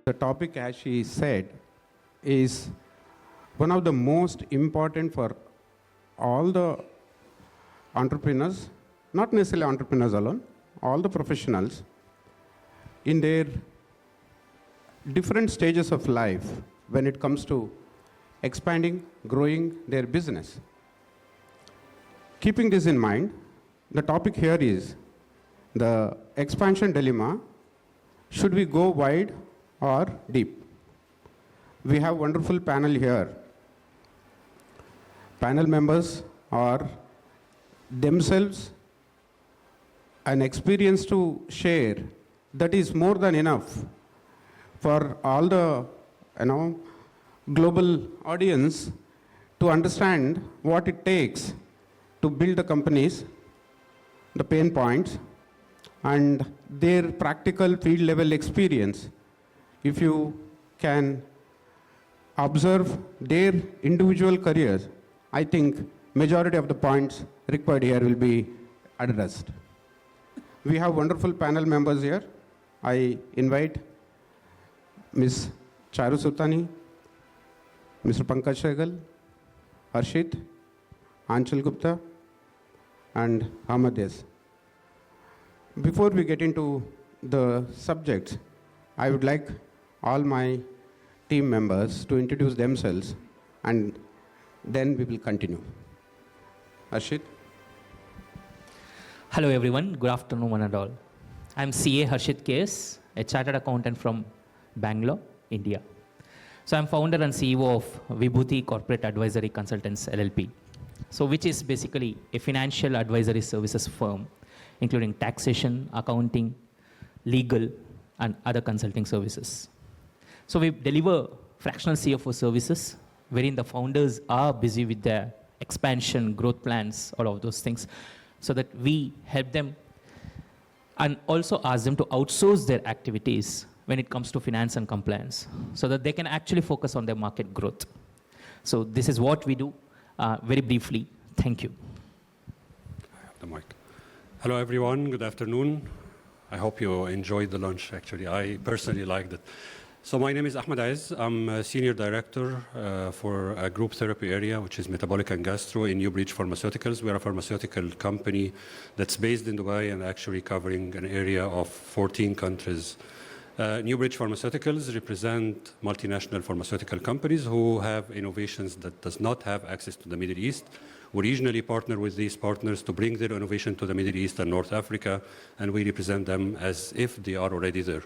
The topic, as she said, is one of the most important for all the entrepreneurs, not necessarily entrepreneurs alone, all the professionals in their different stages of life when it comes to expanding, growing their business. Keeping this in mind, the topic here is the expansion dilemma. Should we go wide or deep? We have wonderful panel here. Panel members are themselves an experience to share that is more than enough for all the global audience to understand what it takes to build the companies, the pain points, and their practical field level experience. If you can observe their individual careers, I think majority of the points required here will be addressed. We have wonderful panel members here. I invite Ms. Charu Sultani, Mr. Pankaj Sehgal, Harshit, Anshul Gupta, and Ahmad Yes. Before we get into the subjects, I would like all my team members to introduce themselves, and then we will continue. Harshit. Hello everyone, good afternoon one and all. I'm CA Harshit KS, a chartered accountant from Bangalore, India. So I'm founder and CEO of Vibhuti Corporate Advisory Consultants LLP, so which is basically a financial advisory services firm, including taxation, accounting, legal, and other consulting services. So we deliver fractional CFO services, wherein the founders are busy with their expansion, growth plans, all of those things, so that we help them and also ask them to outsource their activities when it comes to finance and compliance, so that they can actually focus on their market growth. So this is what we do, very briefly. Thank you. I have the mic. Hello everyone, good afternoon. I hope you enjoyed the lunch, actually. I personally liked it. So my name is Ahmad Aiz. I'm a Senior Director for a group therapy area, which is metabolic and gastro in Newbridge Pharmaceuticals. We are a pharmaceutical company that's based in Dubai and actually covering an area of 14 countries. Newbridge Pharmaceuticals represent multinational pharmaceutical companies who have innovations that does not have access to the Middle East. We regionally partner with these partners to bring their innovation to the Middle East and North Africa, and we represent them as if they are already there.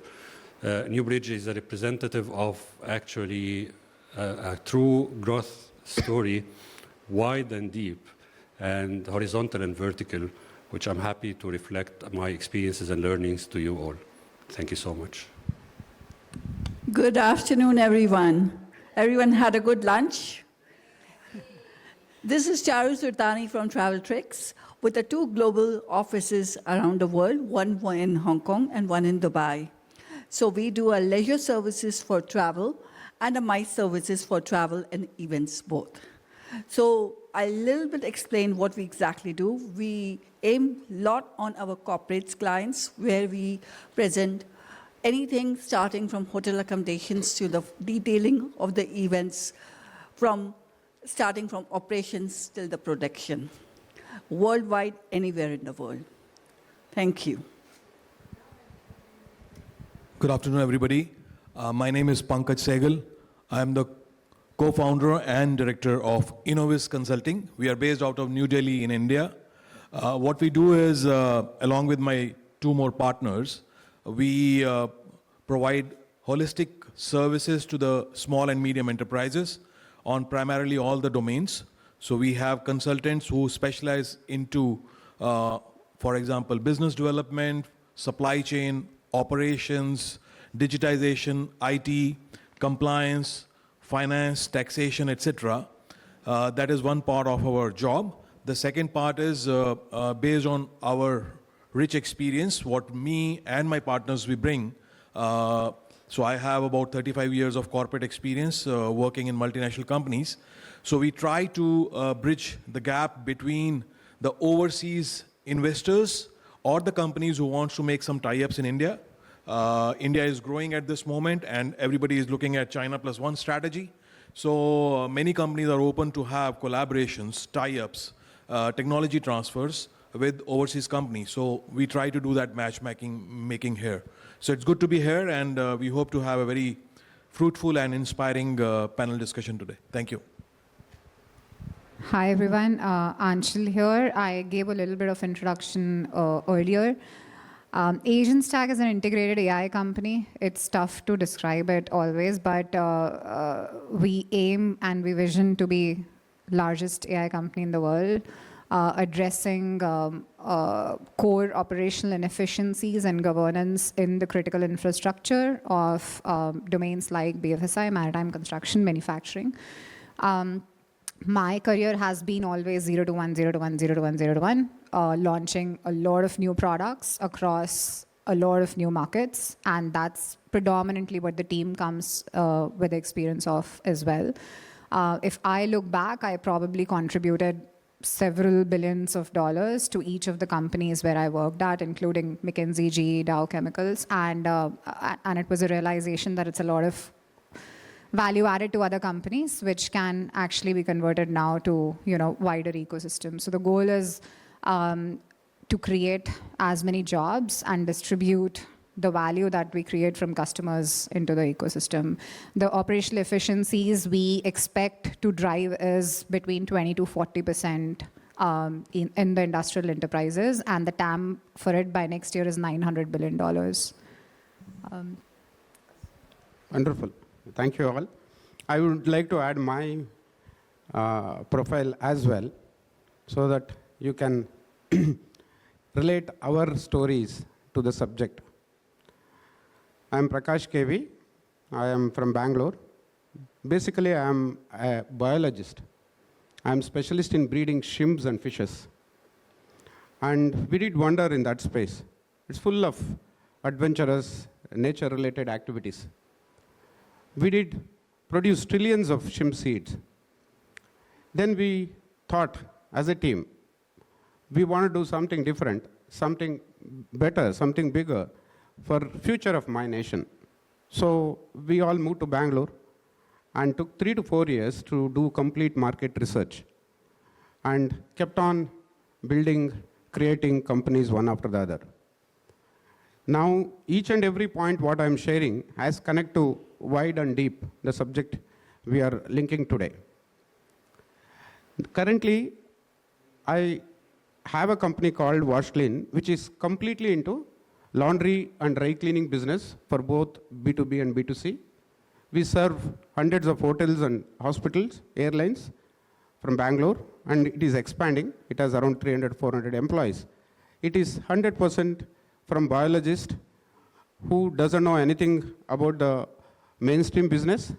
Newbridge is a representative of actually a true growth story, wide and deep, and horizontal and vertical, which I'm happy to reflect my experiences and learnings to you all. Thank you so much. Good afternoon, everyone. Everyone had a good lunch? This is Charu Sultani from Travel Tricks, with the 2 global offices around the world, one in Hong Kong and one in Dubai. So we do a leisure services for travel and a MICE services for travel and events both. So I'll a little bit explain what we exactly do. We aim a lot on our corporate clients, where we present anything starting from hotel accommodations to the detailing of the events, starting from operations till the production, worldwide, anywhere in the world. Thank you. Good afternoon, everybody. My name is Pankaj Sehgal. I am the co-founder and director of Innovis Consulting. We are based out of New Delhi in India. What we do is, along with my 2 more partners, we provide holistic services to the small and medium enterprises on primarily all the domains. So we have consultants who specialize into, for example, business development, supply chain, operations, digitization, IT, compliance, finance, taxation, etc. That is one part of our job. The second part is based on our rich experience, what me and my partners we bring. So I have about 35 years of corporate experience working in multinational companies. So we try to bridge the gap between the overseas investors or the companies who want to make some tie-ups in India India is growing at this moment, and everybody is looking at China plus one strategy. So many companies are open to have collaborations, tie-ups, technology transfers with overseas companies. So we try to do that matchmaking here. So it's good to be here, and we hope to have a very fruitful and inspiring panel discussion today. Thank you. Hi everyone, Anshul here. I gave a little bit of introduction earlier. Asian Stack is an integrated AI company. It's tough to describe it always, but we aim and we vision to be largest AI company in the world, addressing core operational inefficiencies and governance in the critical infrastructure of domains like BFSI, maritime construction, manufacturing. My career has been always 0 to 1, 0 to 1, 0 to 1, 0 to 1, launching a lot of new products across a lot of new markets, and that's predominantly what the team comes with experience of as well. If I look back, I probably contributed several billions of dollars to each of the companies where I worked at, including McKinsey, GE, Dow Chemicals, and it was a realization that it's a lot of value added to other companies, which can actually be converted now to wider ecosystem. So the goal is to create as many jobs and distribute the value that we create from customers into the ecosystem. The operational efficiencies we expect to drive is between 20 to 40% in the industrial enterprises, and the TAM for it by next year is $900 billion. Wonderful. Thank you all. I would like to add my profile as well, so that you can relate our stories to the subject. I am Prakash KV. I am from Bangalore. Basically, I am a biologist. I am specialist in breeding shrimps and fishes. And we did wonder in that space. It's full of adventurous, nature-related activities. We did produce trillions of shrimp seeds. Then we thought, as a team, we want to do something different, something better, something bigger for future of my nation. So we all moved to Bangalore and took 3 to 4 years to do complete market research and kept on building, creating companies one after the other. Now, each and every point what I'm sharing has connect to wide and deep, the subject we are linking today. Currently, I have a company called Wash Clean, which is completely into laundry and dry cleaning business for both B2B and B2C. We serve hundreds of hotels and hospitals, airlines from Bangalore, and it is expanding. It has around 300, 400 employees. It is 100% from biologists who doesn't know anything about the mainstream business,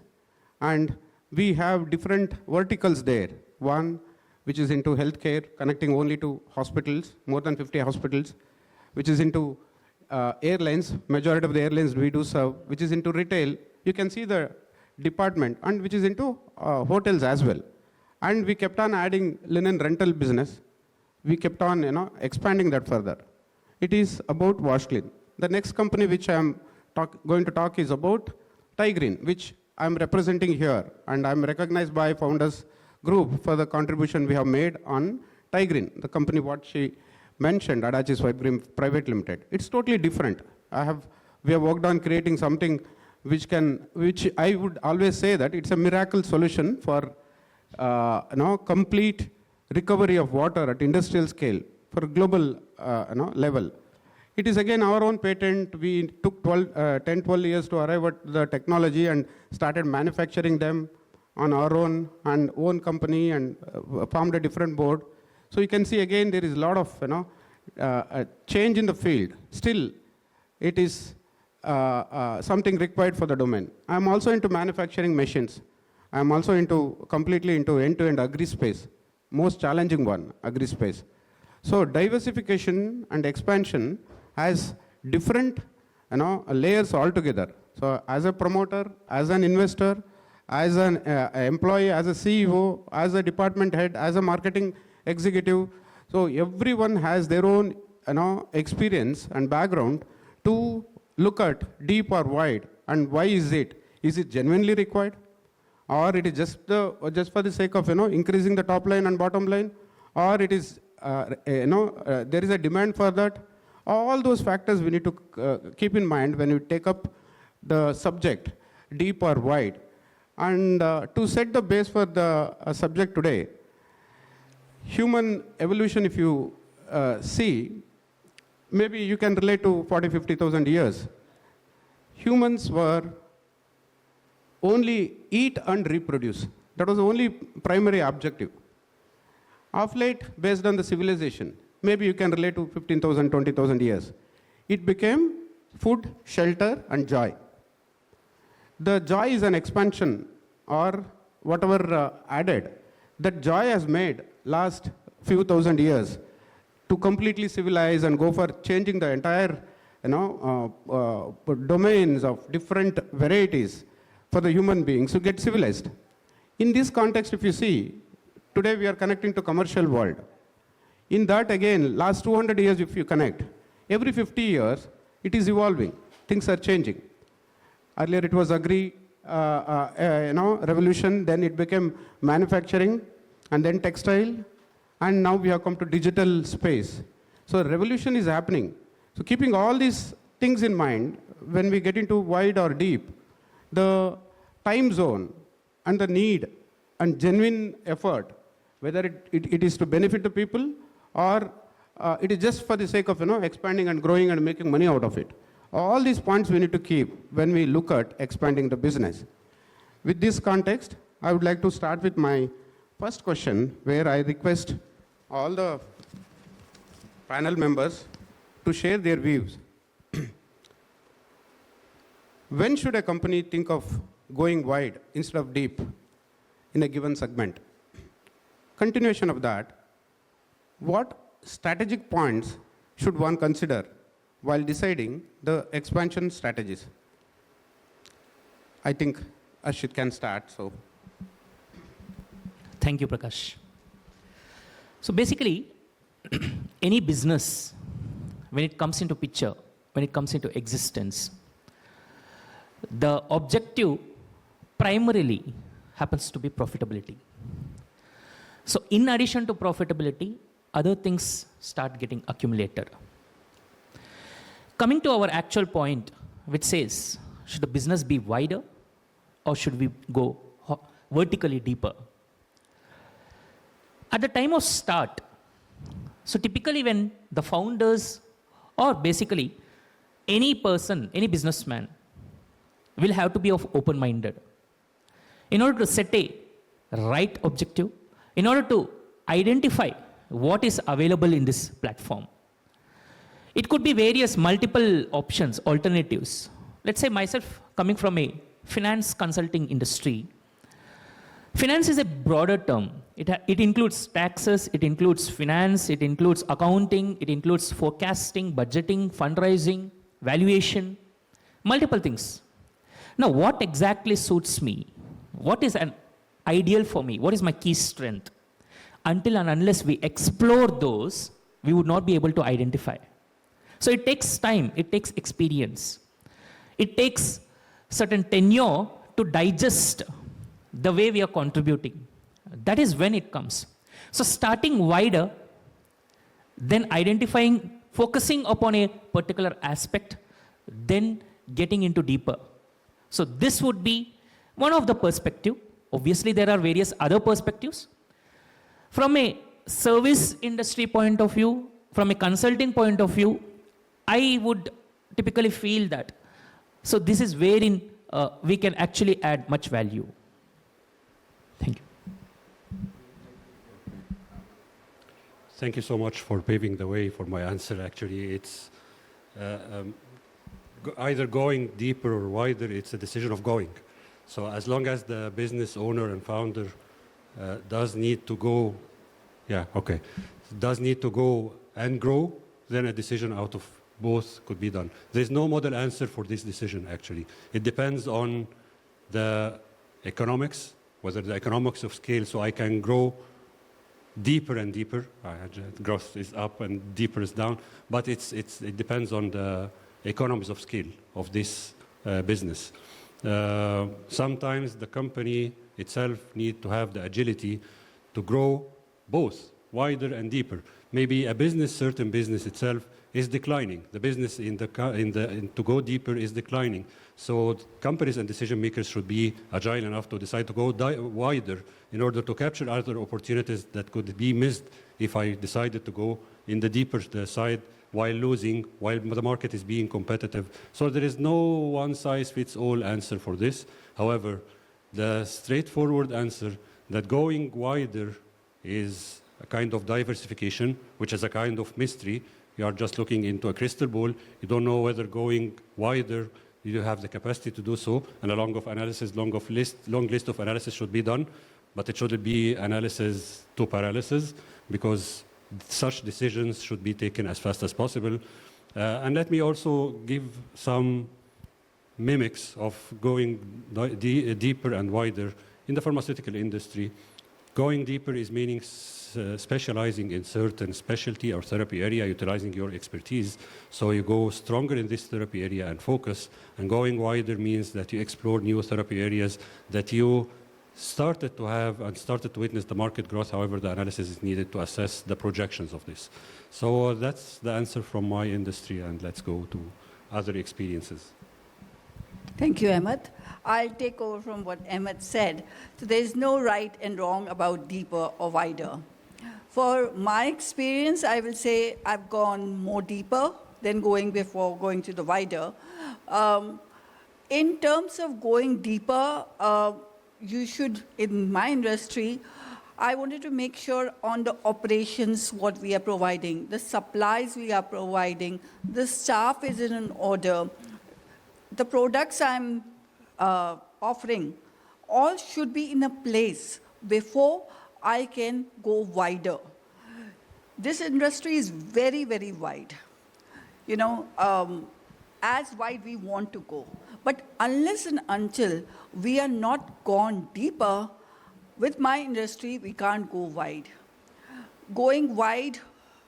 and we have different verticals there. One, which is into healthcare, connecting only to hospitals, more than 50 hospitals, which is into airlines, majority of the airlines we do serve, which is into retail. You can see the department, and which is into hotels as well. And we kept on adding linen rental business. We kept on expanding that further. It is about Wash Clean. The next company which I am going to talk is about Tigreen, which I am representing here, and I am recognized by founders group for the contribution we have made on Tigreen, the company what she mentioned, Adachi Swipe Green Private Limited. It's totally different. We have worked on creating something which I would always say that it's a miracle solution for complete recovery of water at industrial scale for global level. It is again our own patent. We took 10, 12 years to arrive at the technology and started manufacturing them on our own and own company and formed a different board. So you can see again there is a lot of change in the field. Still, it is something required for the domain. I'm also into manufacturing machines. I'm also completely into end-to-end agri-space, most challenging one, agri-space. So diversification and expansion has different layers altogether. So as a promoter, as an investor, as an employee, as a CEO, as a department head, as a marketing executive, so everyone has their own experience and background to look at deep or wide, and why is it? Is it genuinely required? Or it is just for the sake of increasing the top line and bottom line? Or it is there is a demand for that? All those factors we need to keep in mind when you take up the subject, deep or wide. And to set the base for the subject today, human evolution, if you see, maybe you can relate to 40, 50,000 years. Humans were only eat and reproduce. That was the only primary objective. Of late, based on the civilization, maybe you can relate to 15,000, 20,000 years. It became food, shelter, and joy. The joy is an expansion or whatever added. That joy has made last few thousand years to completely civilize and go for changing the entire domains of different varieties for the human beings to get civilized. In this context, if you see, today we are connecting to commercial world. In that again, last 200 years if you connect, every 50 years it is evolving, things are changing. Earlier it was revolution, then it became manufacturing, and then textile, and now we have come to digital space. So revolution is happening. So keeping all these things in mind, when we get into wide or deep, the time zone and the need and genuine effort, whether it is to benefit the people or it is just for the sake of expanding and growing and making money out of it. All these points we need to keep when we look at expanding the business. With this context, I would like to start with my first question, where I request all the panel members to share their views. When should a company think of going wide instead of deep in a given segment? Continuation of that, what strategic points should one consider while deciding the expansion strategies? I think Ashit can start. So, Thank you, Prakash. So basically, any business, when it comes into picture, when it comes into existence, the objective primarily happens to be profitability. So in addition to profitability, other things start getting accumulated. Coming to our actual point, which says, should the business be wider or should we go vertically deeper? At the time of start, so typically when the founders or basically any person, any businessman will have to be open-minded. In order to set a right objective, in order to identify what is available in this platform. It could be various multiple options, alternatives. Let's say myself coming from a finance consulting industry. Finance is a broader term. It includes taxes, it includes finance, it includes accounting, it includes forecasting, budgeting, fundraising, valuation, multiple things. Now, what exactly suits me? What is an ideal for me? What is my key strength? Until and unless we explore those, we would not be able to identify. So it takes time, it takes experience. It takes certain tenure to digest the way we are contributing. That is when it comes. So starting wider, then identifying, focusing upon a particular aspect, then getting into deeper. So this would be one of the perspectives. Obviously, there are various other perspectives. From a service industry point of view, from a consulting point of view, I would typically feel that. So this is wherein we can actually add much value. Thank you. Thank you so much for paving the way for my answer. Actually, it's either going deeper or wider, it's a decision of going. So as long as the business owner and founder does need to go, does need to go and grow, then a decision out of both could be done. There's no model answer for this decision, actually. It depends on the economics, whether the economics of scale, so I can grow deeper and deeper. Growth is up and deeper is down, but it depends on the economies of scale of this business. Sometimes the company itself needs to have the agility to grow both wider and deeper. Maybe a business, certain business itself is declining. The business to go deeper is declining. So companies and decision makers should be agile enough to decide to go wider in order to capture other opportunities that could be missed if I decided to go in the deeper side while losing, while the market is being competitive. So there is no one-size-fits-all answer for this. However, the straightforward answer that going wider is a kind of diversification, which is a kind of mystery. You are just looking into a crystal ball. You don't know whether going wider, you have the capacity to do so, and a long list of analysis should be done, but it shouldn't be analysis to paralysis, because such decisions should be taken as fast as possible. And let me also give some mimics of going deeper and wider in the pharmaceutical industry. Going deeper is meaning specializing in certain specialty or therapy area, utilizing your expertise. So you go stronger in this therapy area and focus. And going wider means that you explore new therapy areas that you started to have and started to witness the market growth. However, the analysis is needed to assess the projections of this. So that's the answer from my industry, and let's go to other experiences. Thank you, Ahmed. I'll take over from what Ahmed said. So there's no right and wrong about deeper or wider. For my experience, I will say I've gone more deeper than before going to the wider. In terms of going deeper, you should, in my industry, I wanted to make sure on the operations what we are providing, the supplies we are providing, the staff is in an order, the products I'm offering, all should be in a place before I can go wider. This industry is very, very wide. You know, as wide we want to go. But unless and until we are not gone deeper, with my industry, we can't go wide. Going wide,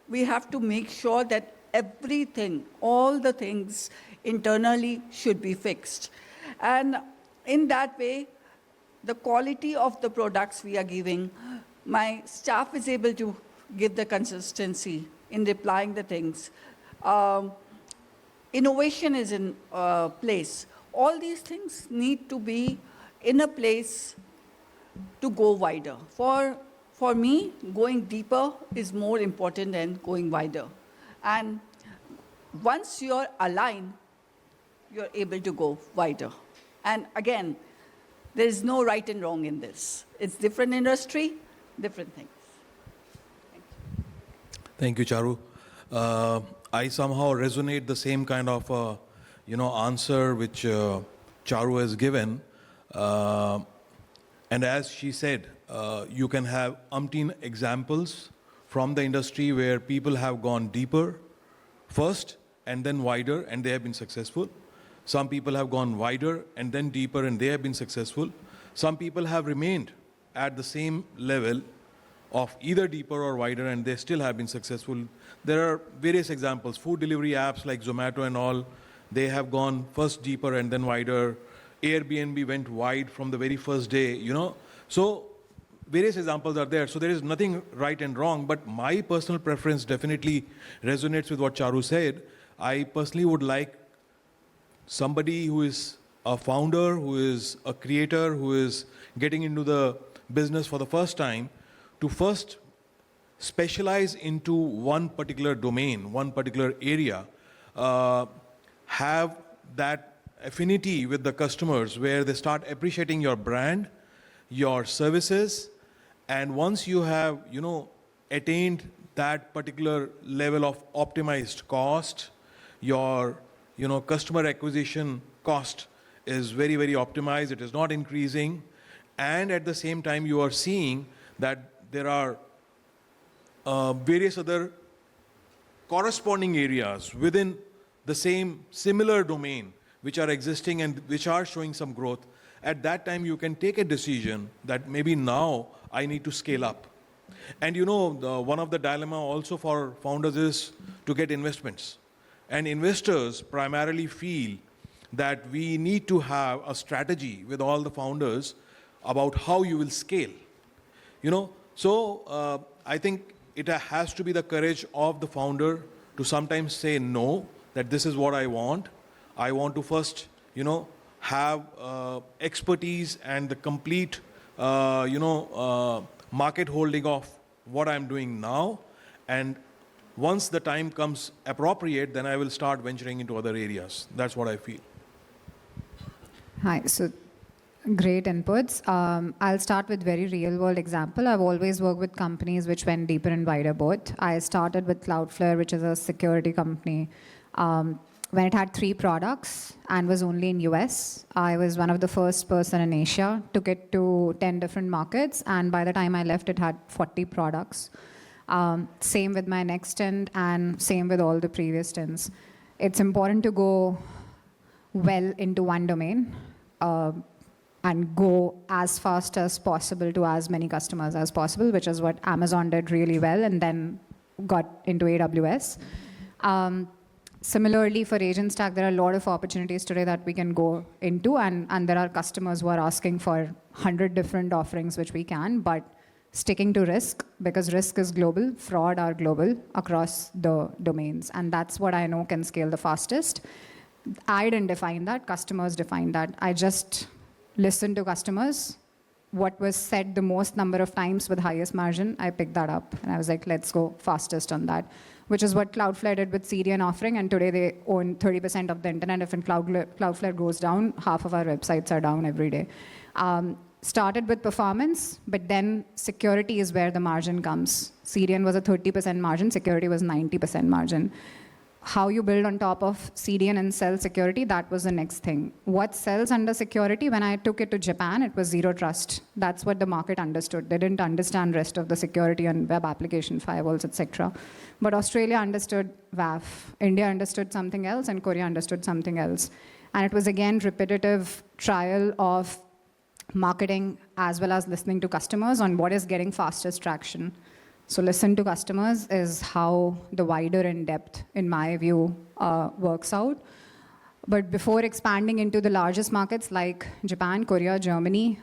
we have to make sure that everything, all the things internally should be fixed. And in that way, the quality of the products we are giving, my staff is able to give the consistency in replying the things. Innovation is in place. All these things need to be in a place to go wider. For me, going deeper is more important than going wider. And once you're aligned, you're able to go wider. And again, there is no right and wrong in this. It's different industry, different things. Thank you, Charu. I somehow resonate the same kind of answer which Charu has given. And as she said, you can have umpteen examples from the industry where people have gone deeper first and then wider, and they have been successful. Some people have gone wider and then deeper, and they have been successful. Some people have remained at the same level of either deeper or wider, and they still have been successful. There are various examples. Food delivery apps like Zomato and all, they have gone first deeper and then wider. Airbnb went wide from the very first day, So various examples are there. So there is nothing right and wrong, but my personal preference definitely resonates with what Charu said. I personally would like somebody who is a founder, who is a creator, who is getting into the business for the first time, to first specialize into one particular domain, one particular area, have that affinity with the customers where they start appreciating your brand, your services, and once you have, attained that particular level of optimized cost, your, customer acquisition cost is very, very optimized, it is not increasing, and at the same time you are seeing that there are various other corresponding areas within the same similar domain which are existing and which are showing some growth. At that time, you can take a decision that maybe now I need to scale up. And one of the dilemma also for founders is to get investments. And investors primarily feel that we need to have a strategy with all the founders about how you will scale. So I think it has to be the courage of the founder to sometimes say no, that this is what I want. I want to first, have expertise and the complete, market holding of what I'm doing now. And once the time comes appropriate, then I will start venturing into other areas. That's what I feel. Hi, so great inputs. I'll start with very real world example. I've always worked with companies which went deeper and wider both. I started with Cloudflare, which is a security company. When it had 3 products and was only in US, I was one of the first person in Asia, took it to 10 different markets, and by the time I left, it had 40 products. Same with my next stint, and same with all the previous stints. It's important to go well into one domain and go as fast as possible to as many customers as possible, which is what Amazon did really well, and then got into AWS. Similarly, for AgentStack, there are a lot of opportunities today that we can go into, and there are customers who are asking for 100 different offerings, which we can, but sticking to risk, because risk is global, fraud are global across the domains, and that's what I know can scale the fastest. I didn't define that, customers defined that. I just listened to customers. What was said the most number of times with highest margin, I picked that up, and I was like, let's go fastest on that, which is what Cloudflare did with CDN offering, and today they own 30% of the internet. If Cloudflare goes down, half of our websites are down every day. Started with performance, but then security is where the margin comes. CDN was a 30% margin, security was 90% margin. How you build on top of CDN and sell security, that was the next thing. What sells under security? When I took it to Japan, it was zero trust. That's what the market understood. They didn't understand rest of the security and web application firewalls, etc. But Australia understood WAF, India understood something else, and Korea understood something else. And it was again repetitive trial of marketing as well as listening to customers on what is getting fastest traction. So listen to customers is how the wider in depth, in my view, works out. But before expanding into the largest markets like Japan, Korea, Germany,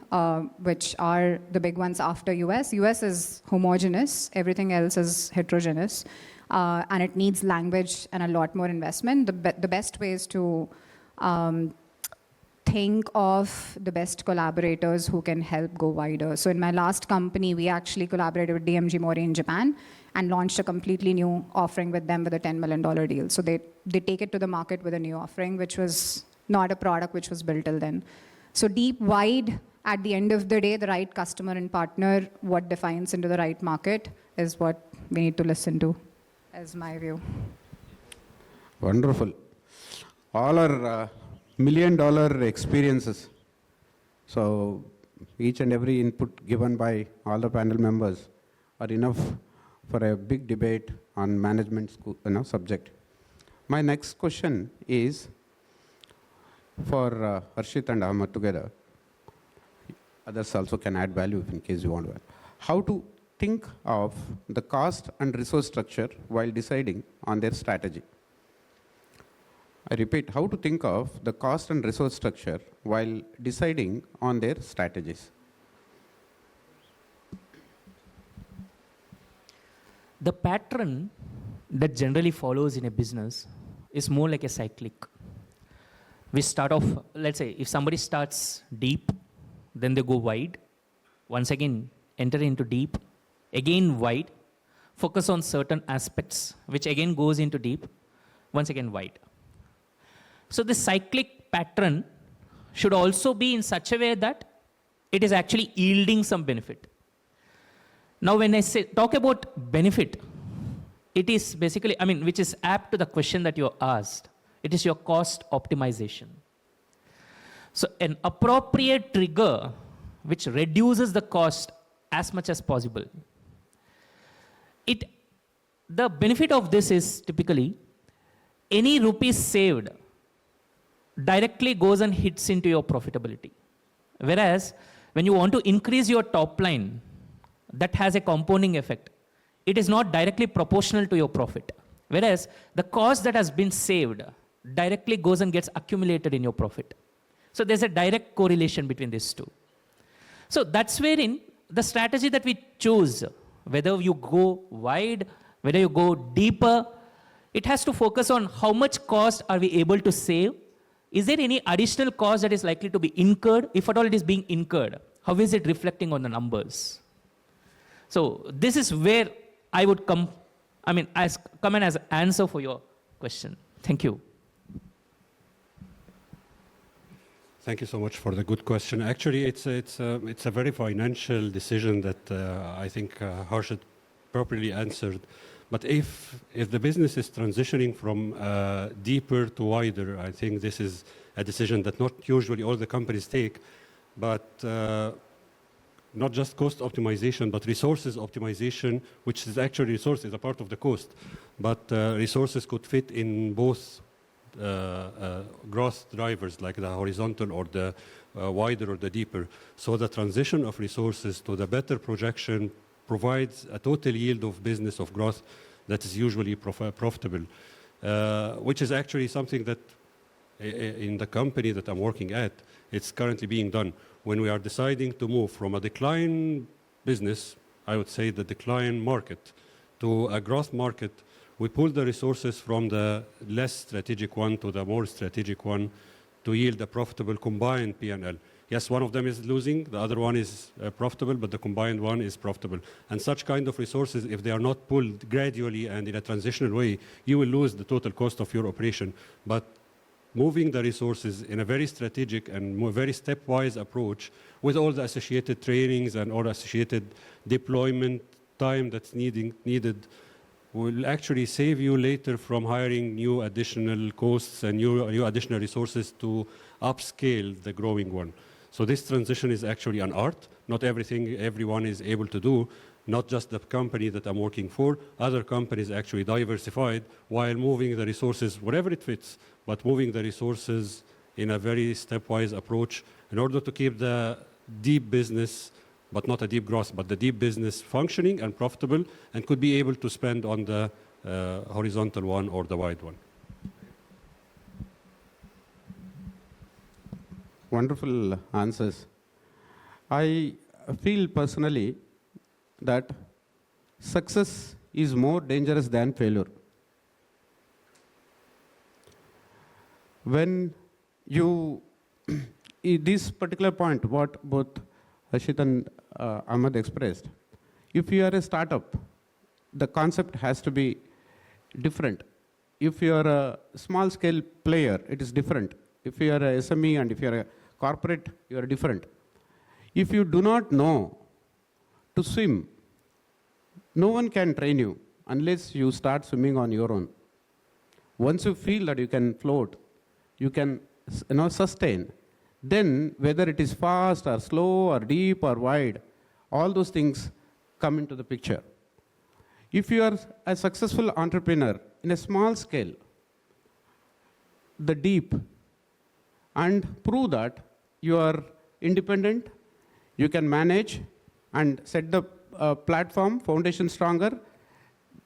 which are the big ones after US, US is homogeneous, everything else is heterogeneous, and it needs language and a lot more investment. The best way is to think of the best collaborators who can help go wider. So in my last company, we actually collaborated with DMG Mori in Japan and launched a completely new offering with them with a $10 million deal. So they take it to the market with a new offering, which was not a product which was built till then. So deep, wide, at the end of the day, the right customer and partner, what defines into the right market is what we need to listen to, is my view. Wonderful. All are $1 million experiences. So each and every input given by all the panel members are enough for a big debate on management subject. My next question is for Harshit and Ahmad together. Others also can add value in case you want to add. How to think of the cost and resource structure while deciding on their strategy. I repeat, how to think of the cost and resource structure while deciding on their strategies. The pattern that generally follows in a business is more like a cyclic. We start off, let's say, if somebody starts deep, then they go wide, once again enter into deep, again wide, focus on certain aspects, which again goes into deep, once again wide. So the cyclic pattern should also be in such a way that it is actually yielding some benefit. Now when I talk about benefit, it is basically, which is apt to the question that you asked. It is your cost optimization. So an appropriate trigger which reduces the cost as much as possible. The benefit of this is typically any rupees saved directly goes and hits into your profitability. Whereas when you want to increase your top line, that has a compounding effect. It is not directly proportional to your profit. Whereas the cost that has been saved directly goes and gets accumulated in your profit. So there's a direct correlation between these two. So that's wherein the strategy that we choose, whether you go wide, whether you go deeper, it has to focus on how much cost are we able to save. Is there any additional cost that is likely to be incurred? If at all it is being incurred, how is it reflecting on the numbers? So this is where I would come in as answer for your question. Thank you. Thank you so much for the good question. Actually, it's a very financial decision that I think Harshit properly answered. But if the business is transitioning from deeper to wider, I think this is a decision that not usually all the companies take, but not just cost optimization, but resources optimization, which is actually resources, a part of the cost. But resources could fit in both growth drivers, like the horizontal or the wider or the deeper. So the transition of resources to the better projection provides a total yield of business of growth that is usually profitable, which is actually something that in the company that I'm working at, it's currently being done. When we are deciding to move from a decline business, I would say the decline market, to a growth market, we pull the resources from the less strategic one to the more strategic one to yield a profitable combined P&L. Yes, one of them is losing, the other one is profitable, but the combined one is profitable. And such kind of resources, if they are not pulled gradually and in a transitional way, you will lose the total cost of your operation. But moving the resources in a very strategic and very stepwise approach with all the associated trainings and all associated deployment time that's needed will actually save you later from hiring new additional costs and new additional resources to upscale the growing one. So this transition is actually an art. Not everyone is able to do, not just the company that I'm working for. Other companies actually diversified while moving the resources wherever it fits, but moving the resources in a very stepwise approach in order to keep the deep business, but not a deep growth, but the deep business functioning and profitable and could be able to spend on the horizontal one or the wide one. Wonderful answers. I feel personally that success is more dangerous than failure. When you, this particular point, what both Harshit and Ahmed expressed, if you are a startup, the concept has to be different. If you are a small scale player, it is different. If you are a SME and if you are a corporate, you are different. If you do not know to swim, no one can train you unless you start swimming on your own. Once you feel that you can float, you can sustain, then whether it is fast or slow or deep or wide, all those things come into the picture. If you are a successful entrepreneur in a small scale, the deep, and prove that you are independent, you can manage and set the platform, foundation stronger,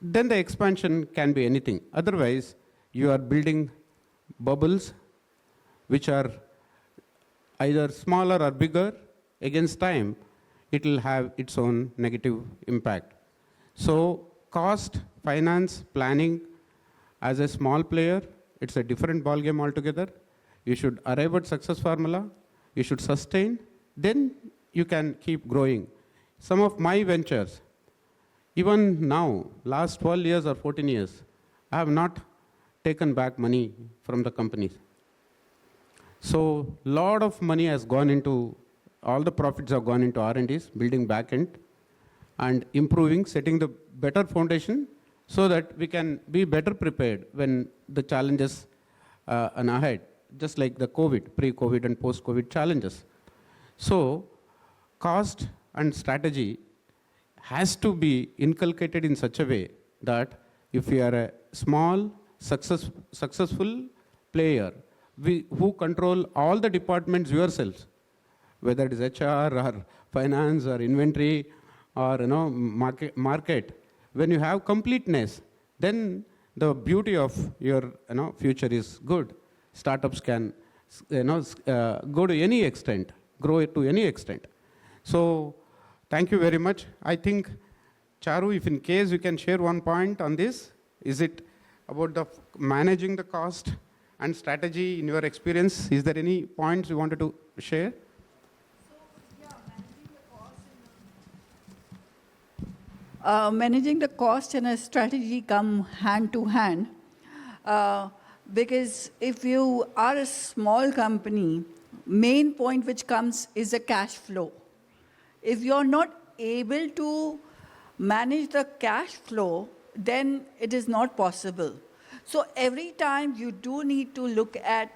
then the expansion can be anything. Otherwise, you are building bubbles which are either smaller or bigger. Against time, it will have its own negative impact. So cost, finance, planning, as a small player, it's a different ballgame altogether. You should arrive at success formula, you should sustain, then you can keep growing. Some of my ventures, even now, last 12 years or 14 years, I have not taken back money from the companies. So a lot of money has gone into, all the profits have gone into R&Ds, building backend and improving, setting the better foundation so that we can be better prepared when the challenges are ahead, just like the COVID, pre-COVID and post-COVID challenges. So cost and strategy has to be inculcated in such a way that if you are a small, successful player, who control all the departments yourselves, whether it is HR or finance or inventory or market, when you have completeness, then the beauty of your future is good. Startups can go to any extent, grow it to any extent. So thank you very much. I think, Charu, if in case you can share one point on this, is it about the managing the cost and strategy in your experience? Is there any points you wanted to share? Managing the cost and a strategy come hand to hand. Because if you are a small company, main point which comes is the cash flow. If you're not able to manage the cash flow, then it is not possible. So every time you do need to look at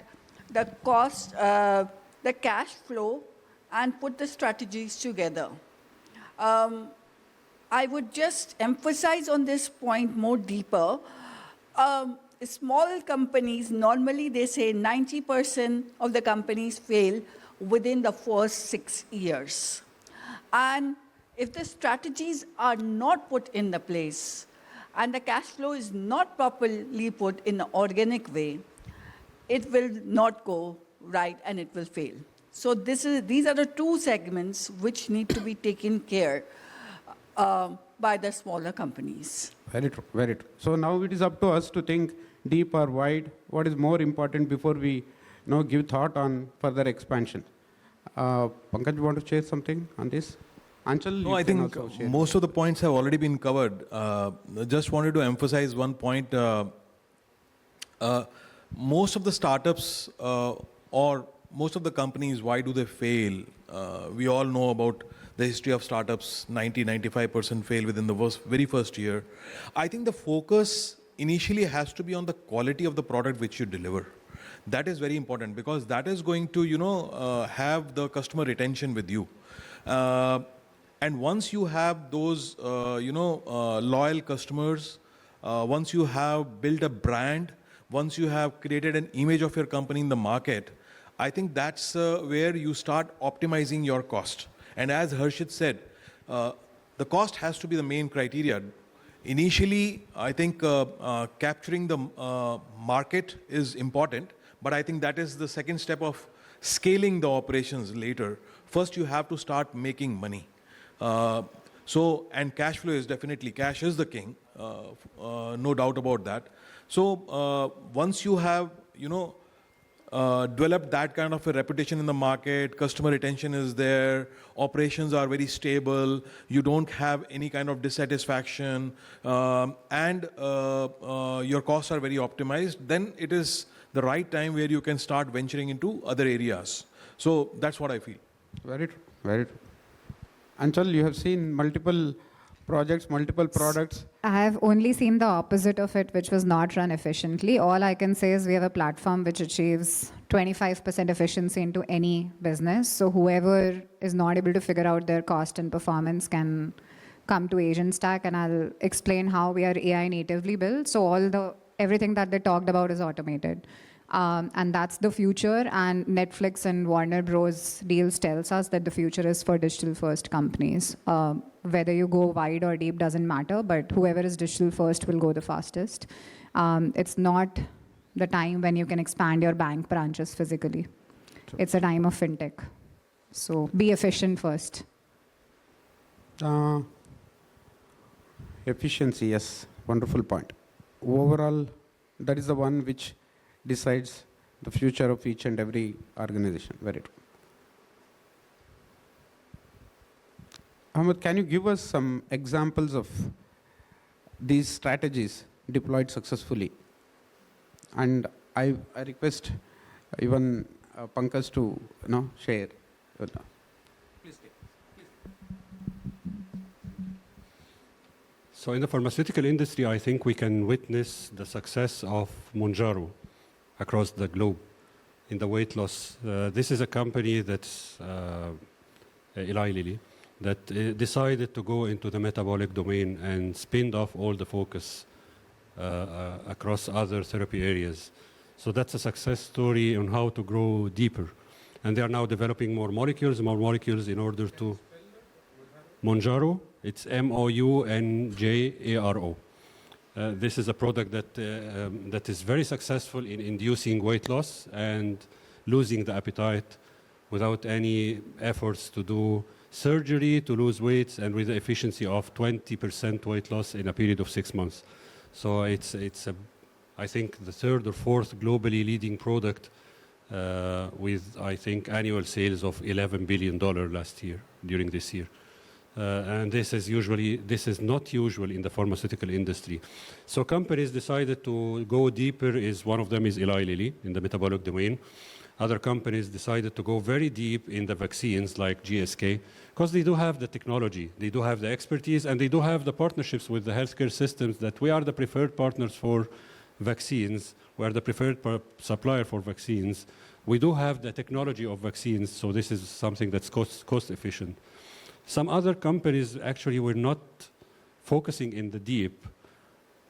the cost, the cash flow, and put the strategies together. I would just emphasize on this point more deeper. Small companies, normally they say 90% of the companies fail within the first 6 years. And if the strategies are not put in the place and the cash flow is not properly put in an organic way, it will not go right and it will fail. So these are the two segments which need to be taken care by the smaller companies. Very true, very true. So now it is up to us to think deep or wide, what is more important before we give thought on further expansion. Pankaj, you want to share something on this? Anchal, No, I think most of the points have already been covered. Just wanted to emphasize one point. Most of the startups or most of the companies, why do they fail? We all know about the history of startups. 90-95% fail within the very first year. I think the focus initially has to be on the quality of the product which you deliver. That is very important because that is going to, have the customer retention with you. And once you have those, loyal customers, once you have built a brand, once you have created an image of your company in the market, I think that's where you start optimizing your cost. And as Harshit said, the cost has to be the main criteria. Initially, I think capturing the market is important, but I think that is the second step of scaling the operations later. First, you have to start making money. And cash flow is definitely, cash is the king, no doubt about that. So once you have, developed that kind of a reputation in the market, customer retention is there, operations are very stable, you don't have any kind of dissatisfaction, and your costs are very optimized, then it is the right time where you can start venturing into other areas. So that's what I feel. Very true, very true. Anchal, you have seen multiple projects, multiple products. I have only seen the opposite of it, which was not run efficiently. All I can say is we have a platform which achieves 25% efficiency into any business. So whoever is not able to figure out their cost and performance can come to Agent Stack, and I'll explain how we are AI natively built. So everything that they talked about is automated. And that's the future, and Netflix and Warner Bros. Deals tells us that the future is for digital first companies. Whether you go wide or deep doesn't matter, but whoever is digital first will go the fastest. It's not the time when you can expand your bank branches physically. True. It's a time of fintech. So be efficient first. Efficiency, yes, wonderful point. Overall, that is the one which decides the future of each and every organization. Very true. Ahmed, can you give us some examples of these strategies deployed successfully? And I request even Pankaj to share. Please. So in the pharmaceutical industry, I think we can witness the success of Mounjaro across the globe in the weight loss. This is a company that's Eli Lilly that decided to go into the metabolic domain and spin off all the focus across other therapy areas. So that's a success story on how to grow deeper. And they are now developing more molecules in order to... Mounjaro, it's Mounjaro. This is a product that is very successful in inducing weight loss and losing the appetite without any efforts to do surgery to lose weight, and with the efficiency of 20% weight loss in a period of 6 months. So it's I think the third or fourth globally leading product with, I think, annual sales of $11 billion last year, during this year. And this is not usual in the pharmaceutical industry. So companies decided to go deeper. One of them is Eli Lilly in the metabolic domain. Other companies decided to go very deep in the vaccines like GSK, because they do have the technology, they do have the expertise, and they do have the partnerships with the healthcare systems that we are the preferred partners for vaccines. We are the preferred supplier for vaccines. We do have the technology of vaccines, so this is something that's cost efficient. Some other companies actually were not focusing in the deep,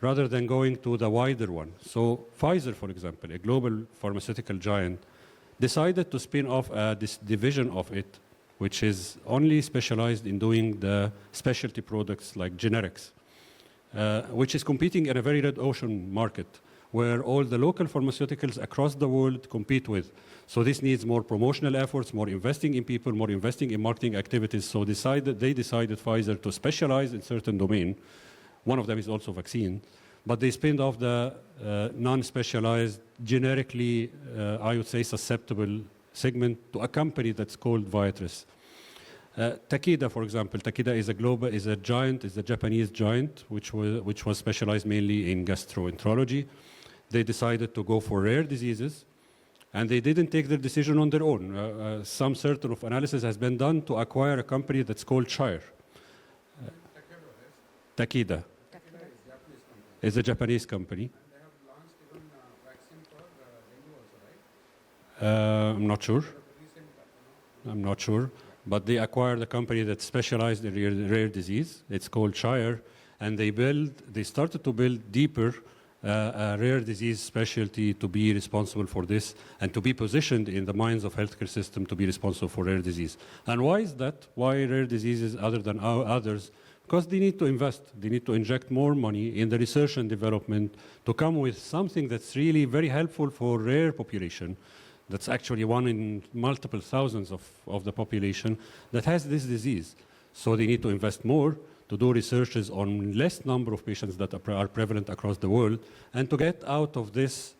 rather than going to the wider one. So Pfizer, for example, a global pharmaceutical giant, decided to spin off this division of it, which is only specialized in doing the specialty products like generics, which is competing in a very red ocean market, where all the local pharmaceuticals across the world compete with. So this needs more promotional efforts, more investing in people, more investing in marketing activities. So they decided Pfizer to specialize in certain domain. One of them is also vaccine, but they spinned off the non-specialized, generically, I would say, susceptible segment to a company that's called Viatris. Takeda, for example, Takeda is a giant, is a Japanese giant, which was specialized mainly in gastroenterology. They decided to go for rare diseases, and they didn't take their decision on their own. Some certain of analysis has been done to acquire a company that's called Shire. Takeda is a Japanese company. And they have launched even vaccine for dengue also, right? I'm not sure. I'm not sure. But they acquired a company that specialized in rare disease. It's called Shire. And they started to build deeper a rare disease specialty to be responsible for this and to be positioned in the minds of healthcare system to be responsible for rare disease. And why is that? Why rare diseases other than others? Because they need to invest, they need to inject more money in the research and development to come with something that's really very helpful for rare population. That's actually one in multiple thousands of the population that has this disease. So they need to invest more to do researches on less number of patients that are prevalent across the world, and to get out of this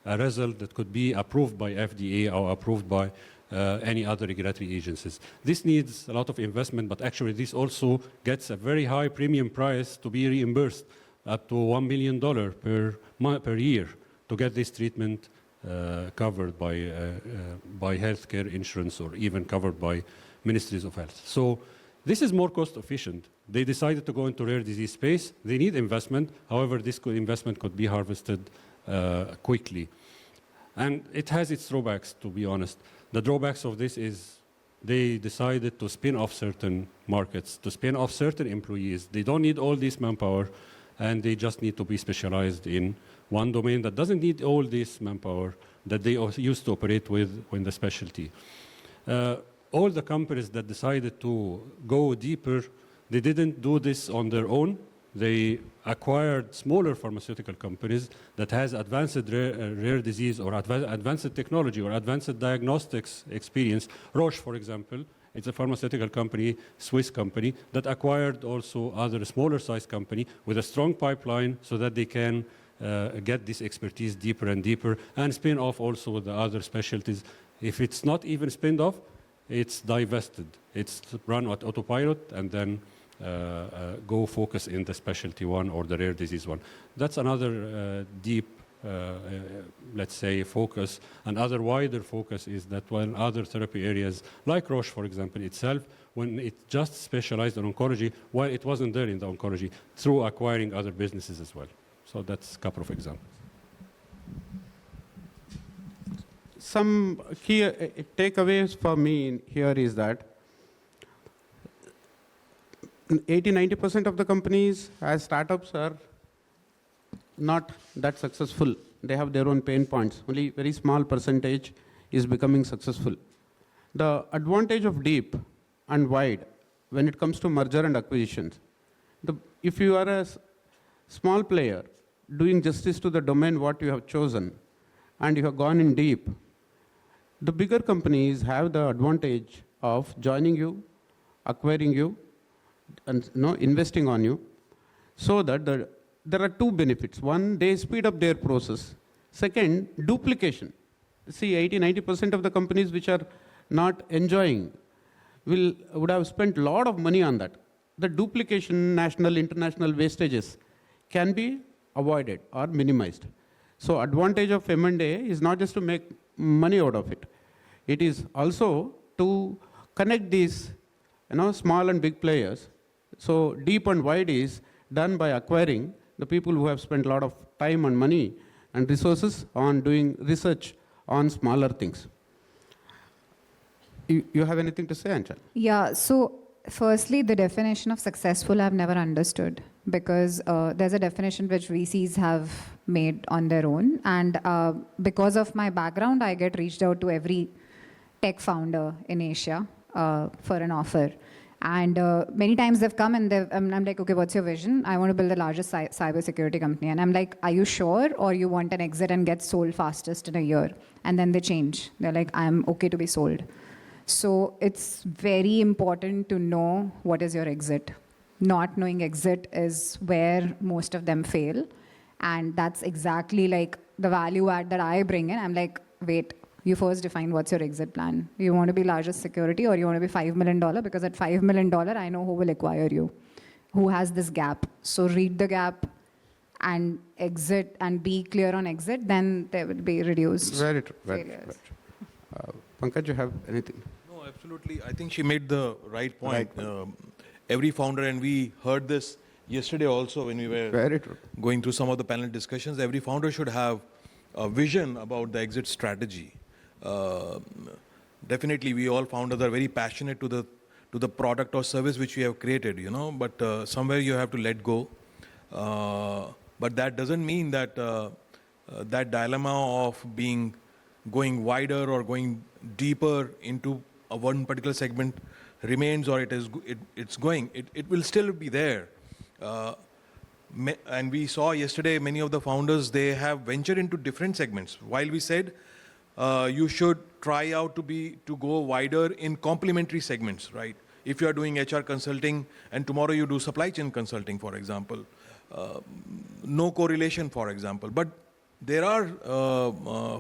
a result that could be approved by FDA or approved by any other regulatory agencies. This needs a lot of investment, but actually this also gets a very high premium price to be reimbursed, up to $1 million per year, to get this treatment covered by healthcare insurance, or even covered by ministries of health. So this is more cost efficient. They decided to go into rare disease space. They need investment. However, this investment could be harvested quickly. And it has its drawbacks, to be honest. The drawbacks of this is they decided to spin off certain markets, to spin off certain employees. They don't need all this manpower, and they just need to be specialized in one domain that doesn't need all this manpower that they used to operate with in the specialty. All the companies that decided to go deeper, they didn't do this on their own. They acquired smaller pharmaceutical companies that has advanced rare disease or advanced technology or advanced diagnostics experience. Roche, for example, it's a pharmaceutical company, Swiss company, that acquired also other smaller size company with a strong pipeline so that they can get this expertise deeper and deeper and spin off also with the other specialties. If it's not even spinned off, it's divested. It's run at autopilot and then go focus in the specialty one or the rare disease one. That's another deep, let's say, focus. Another wider focus is that when other therapy areas, like Roche, for example, itself, when it just specialized in oncology, while it wasn't there in the oncology, through acquiring other businesses as well. So that's a couple of examples. Some key takeaways for me here is that 80-90% of the companies as startups are not that successful. They have their own pain points. Only very small percentage is becoming successful. The advantage of deep and wide when it comes to merger and acquisitions. If you are a small player doing justice to the domain what you have chosen, and you have gone in deep, the bigger companies have the advantage of joining you, acquiring you, and investing on you, so that there are two benefits. One, they speed up their process. Second, duplication. See, 80-90% of the companies which are not enjoying would have spent a lot of money on that. The duplication, national, international wastages can be avoided or minimized. So advantage of M&A is not just to make money out of it. It is also to connect these small and big players. So deep and wide is done by acquiring the people who have spent a lot of time and money and resources on doing research on smaller things. You have anything to say, Anchal? Yeah, so firstly, the definition of successful I've never understood, because there's a definition which VCs have made on their own. And because of my background, I get reached out to every tech founder in Asia for an offer. And many times they've come and I'm like, okay, what's your vision? I want to build the largest cybersecurity company. And I'm like, are you sure? Or you want an exit and get sold fastest in a year? And then they change. They're like, I'm okay to be sold. So it's very important to know what is your exit. Not knowing exit is where most of them fail. And that's exactly like the value add that I bring in. I'm like, wait, you first define what's your exit plan. You want to be largest security, or you want to be $5 million? Because at $5 million, I know who will acquire you, who has this gap. So read the gap and exit and be clear on exit, then there will be reduced Very true. Very failures. true. Pankaj, you have anything? No, absolutely. I think she made the right point. Every founder, and we heard this yesterday also when we were Very true. going through some of the panel discussions, every founder should have a vision about the exit strategy. Definitely, we all founders are very passionate to the product or service which we have created, but somewhere you have to let go. But that doesn't mean that that dilemma of going wider or going deeper into one particular segment remains, or it's going. It will still be there. And we saw yesterday many of the founders, they have ventured into different segments. While we said you should try out to go wider in complementary segments, right? If you are doing HR consulting and tomorrow you do supply chain consulting, for example, no correlation, for example. But there are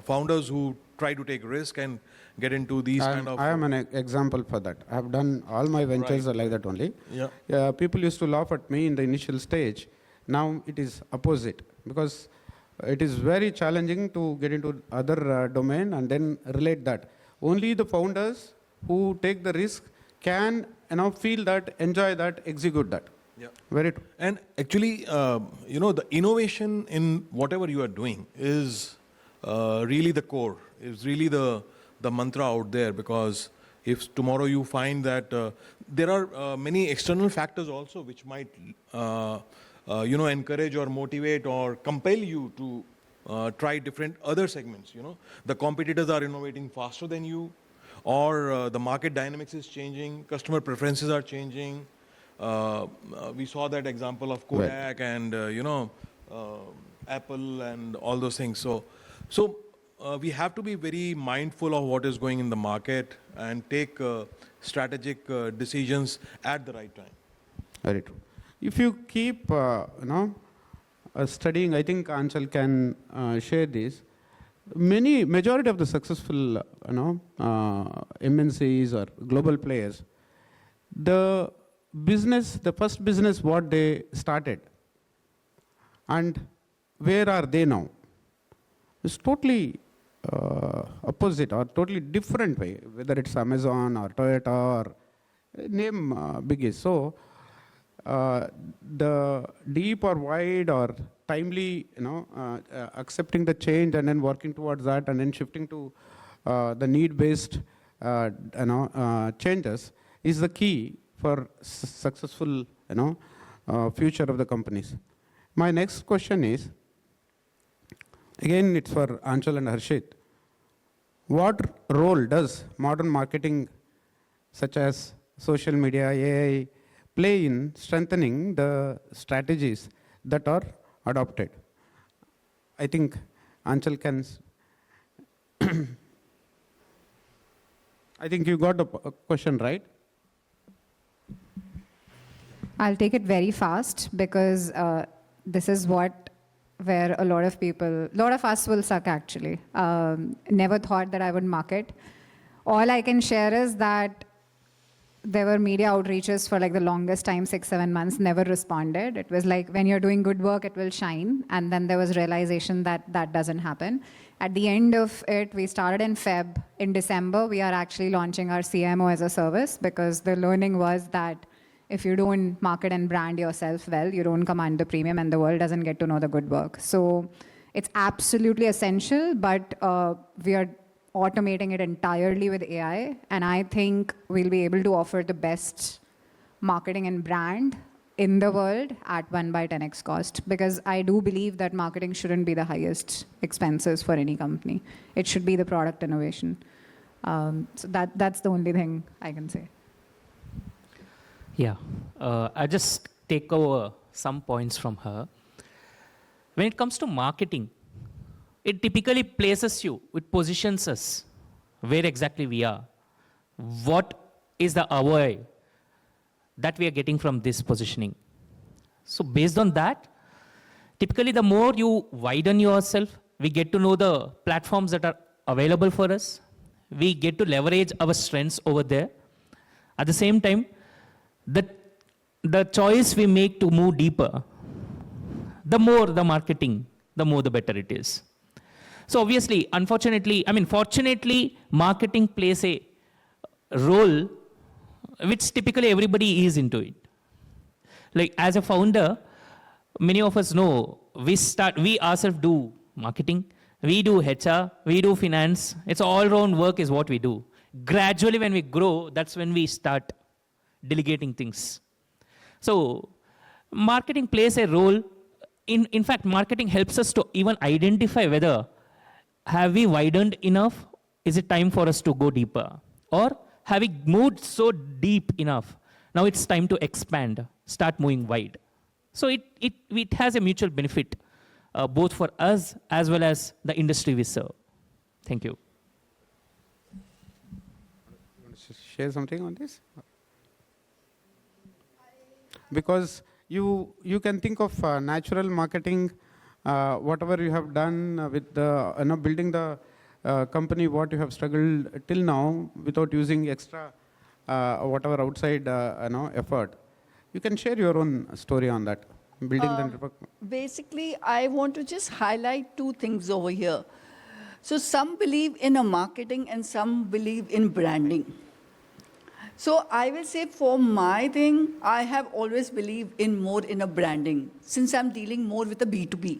founders who try to take risk and get into these kind of... I am an example for that. I have done all my ventures are like that only. Yeah. People used to laugh at me in the initial stage. Now it is opposite, because it is very challenging to get into other domain and then relate that. Only the founders who take the risk can feel that, enjoy that, execute that. Yeah. Very true. And actually, the innovation in whatever you are doing is really the core, is really the mantra out there, because if tomorrow you find that there are many external factors also which might encourage or motivate or compel you to try different other segments. The competitors are innovating faster than you, or the market dynamics is changing, customer preferences are changing. We saw that example of Kodak and Apple and all those things. So we have to be very mindful of what is going in the market and take strategic decisions at the right time. Very true. If you keep, studying, I think Anchal can share this. Majority of the successful, MNCs or global players, the first business what they started, and where are they now? It's totally opposite or totally different way, whether it's Amazon or Toyota or name biggies. So the deep or wide or timely, accepting the change and then working towards that and then shifting to the need-based, changes is the key for successful, future of the companies. My next question is, again, it's for Anchal and Harshit. What role does modern marketing, such as social media, AI, play in strengthening the strategies that are adopted. I think Anchal can. I think you got the question right. I'll take it very fast because this is where a lot of us will suck actually. Never thought that I would market. All I can share is that there were media outreaches for like the longest time, 6-7 months, never responded. It was like when you're doing good work, it will shine. And then there was realization that that doesn't happen. At the end of it, we started in Feb. In December, we are actually launching our CMO as a service because the learning was that if you don't market and brand yourself well, you don't command the premium and the world doesn't get to know the good work. So it's absolutely essential, but we are automating it entirely with AI. And I think we'll be able to offer the best marketing and brand in the world at 1/10x cost. Because I do believe that marketing shouldn't be the highest expenses for any company. It should be the product innovation. So that's the only thing I can say. Yeah, I just take over some points from her. When it comes to marketing, it typically places you, it positions us where exactly we are. What is the ROI that we are getting from this positioning? So based on that, typically the more you widen yourself, we get to know the platforms that are available for us. We get to leverage our strengths over there. At the same time, the choice we make to move deeper, the more the marketing, the more the better it is. So obviously, fortunately, marketing plays a role which typically everybody is into it. Like as a founder, many of us know we ourselves do marketing, we do HR, we do finance. It's all round work is what we do. Gradually when we grow, that's when we start delegating things. So marketing plays a role. In fact, marketing helps us to even identify whether have we widened enough? Is it time for us to go deeper? Or have we moved so deep enough? Now it's time to expand, start moving wide. So it has a mutual benefit, both for us as well as the industry we serve. Thank you. You want to share something on this? Because you can think of natural marketing, whatever you have done with the building the company, what you have struggled till now without using extra whatever outside effort. You can share your own story on that. Building the network. Basically, I want to just highlight two things over here. So some believe in a marketing and some believe in branding. So I will say for my thing, I have always believed more in a branding, since I'm dealing more with a B2B,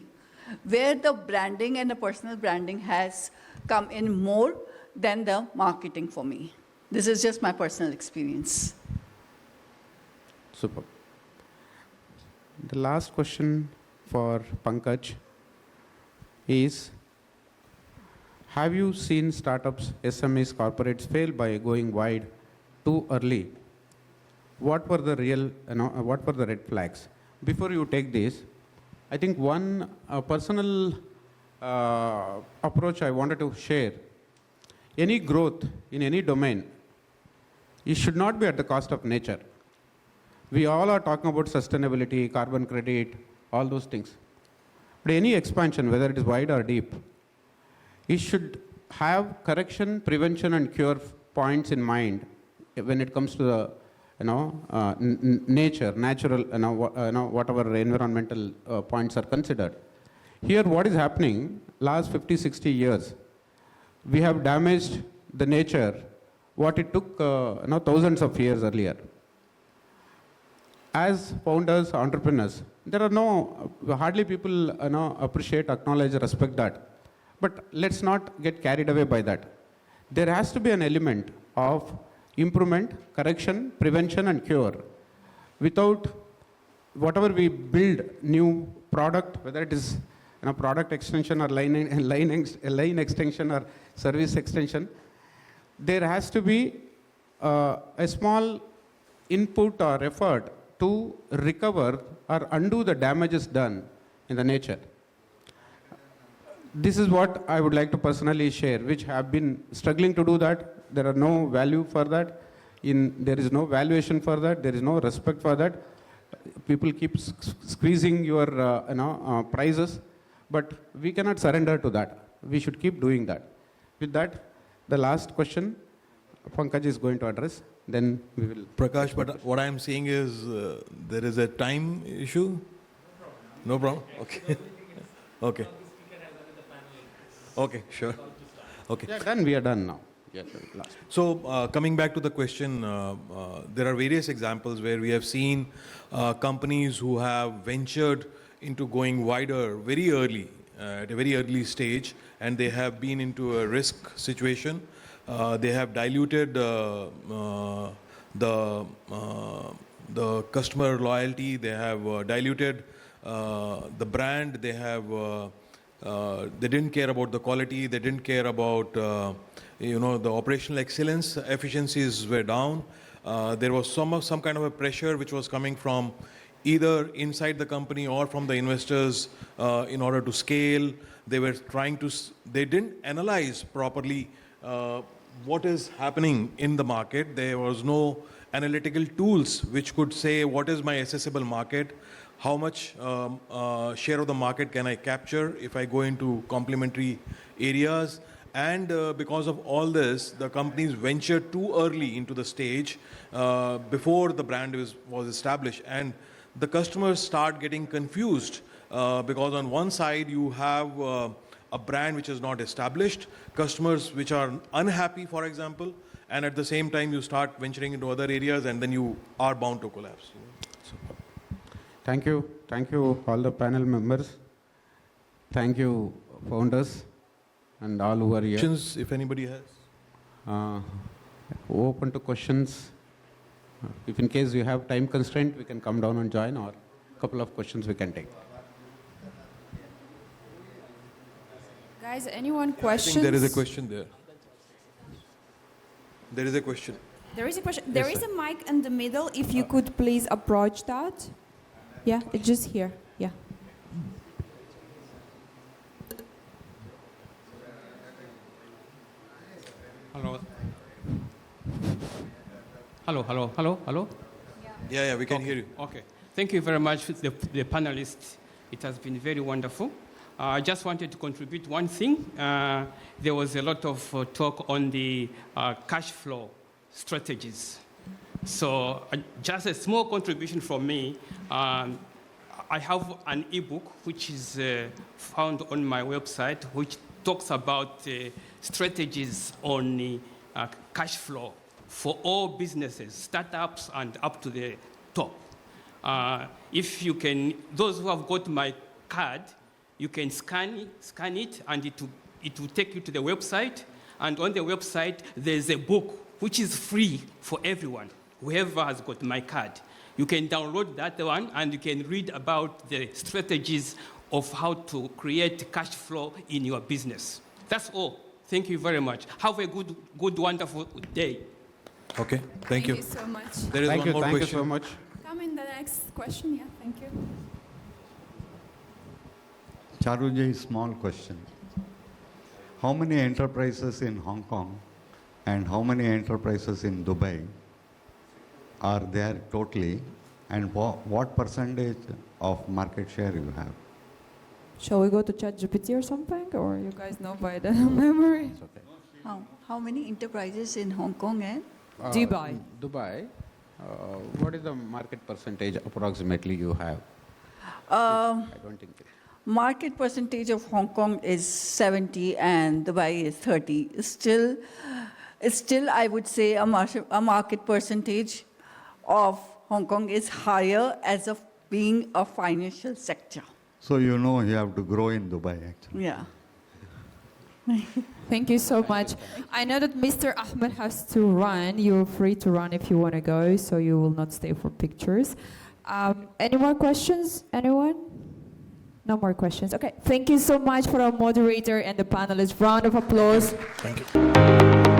where the branding and the personal branding has come in more than the marketing for me. This is just my personal experience. Super. The last question for Pankaj is, have you seen startups, SMEs, corporates fail by going wide too early? What were the what were the red flags? Before you take this, I think one personal approach I wanted to share. Any growth in any domain, it should not be at the cost of nature. We all are talking about sustainability, carbon credit, all those things. But any expansion, whether it is wide or deep, it should have correction, prevention, and cure points in mind when it comes to the natural, whatever environmental points are considered. Here, what is happening, last 50, 60 years, we have damaged the nature, what it took thousands of years earlier. As founders, entrepreneurs, there are hardly people appreciate, acknowledge, respect that. But let's not get carried away by that. There has to be an element of improvement, correction, prevention, and cure. Without whatever we build new product, whether it is product extension or line extension or service extension, there has to be a small input or effort to recover or undo the damages done in the nature. This is what I would like to personally share, which have been struggling to do that. There are no value for that. There is no valuation for that. There is no respect for that. People keep squeezing your prices, but we cannot surrender to that. We should keep doing that. With that, the last question, Pankaj is going to address. Then we will. Prakash, but what I'm saying is there is a time issue. No problem. Okay. Okay. Okay, sure. Okay. Yeah, done. We are done now. Yes, last. So coming back to the question, there are various examples where we have seen companies who have ventured into going wider very early, at a very early stage, and they have been into a risk situation. They have diluted the customer loyalty. They have diluted the brand. They have they didn't care about the quality. They didn't care about the operational excellence. Efficiencies were down. There was some kind of a pressure which was coming from either inside the company or from the investors in order to scale. They were trying to. They didn't analyze properly what is happening in the market. There was no analytical tools which could say what is my accessible market, how much share of the market can I capture if I go into complementary areas. And because of all this, the companies ventured too early into the stage before the brand was established. And the customers start getting confused because on one side you have a brand which is not established, customers which are unhappy, for example, and at the same time you start venturing into other areas and then you are bound to collapse. Thank you. Thank you, all the panel members. Thank you, founders, and all who are here. Questions, if anybody has? Open to questions. If in case you have time constraint, we can come down and join, or a couple of questions we can take. Guys, anyone I questions? think there is a question there. There is a question. There is a question. Yes, There is sir. a mic in the middle. If you could please approach that. Yeah, it's just here. Yeah. Hello. Hello. Yeah, we can hear you. Okay. Thank you very much, the panelists. It has been very wonderful. I just wanted to contribute one thing. There was a lot of talk on the cash flow strategies. So just a small contribution from me. I have an ebook which is found on my website, which talks about strategies on cash flow for all businesses, startups, and up to the top. If you can, those who have got my card, you can scan it, and it will take you to the website. And on the website, there's a book which is free for everyone, whoever has got my card. You can download that one, and you can read about the strategies of how to create cash flow in your business. That's all. Thank you very much. Have a good, wonderful day. Okay, thank you. Thank you so much. There is Thank one you. more Thank question. you so much. Come in the next question. Yeah, thank you. Charuji, small question. How many enterprises in Hong Kong and how many enterprises in Dubai are there totally, and what percentage of market share you have? Shall we go to ChatGPT or something, or you guys know by the memory? How many enterprises in Hong Kong and? Dubai. Dubai. What is the market percentage approximately you have? Uh, I don't think. Market percentage of Hong Kong is 70 and Dubai is 30. Still, I would say a market percentage of Hong Kong is higher as of being a financial sector. So you know you have to grow in Dubai actually. Yeah. Thank you so much. I know that Mr. Ahmed has to run. You're free to run if you want to go, so you will not stay for pictures. Any more questions? Anyone? No more questions. Okay. Thank you so much for our moderator and the panelists. Round of applause. Thank you.